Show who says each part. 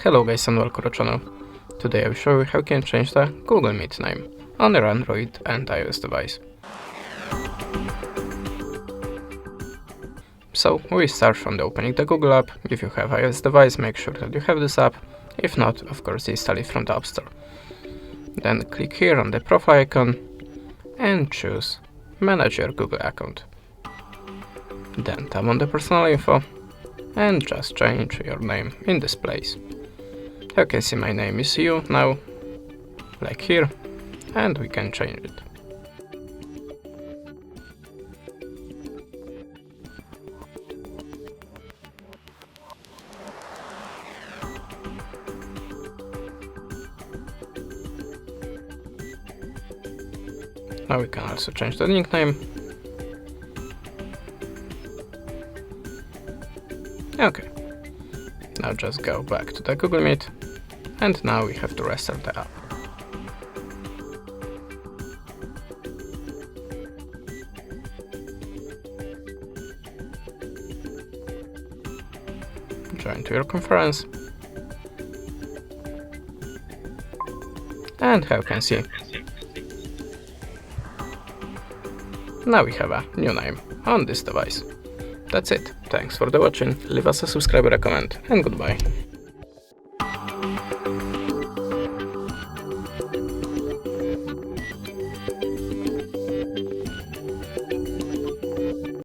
Speaker 1: Hello guys and welcome to the channel. Today I will show you how you can change the Google Meet name on your Android and iOS device. So we start from the opening the Google app. If you have iOS device, make sure that you have this app. If not, of course install it from the App Store. Then click here on the profile icon and choose Manage your Google account. Then tap on the personal info and just change your name in this place. You can see my name is you now, like here, and we can change it. Now we can also change the nickname. Okay, now just go back to the Google Meet, and now we have to restart the app. Join to your conference, and how you can see, now we have a new name on this device. That's it. Thanks for the watching, leave us a subscribe, a comment, and goodbye.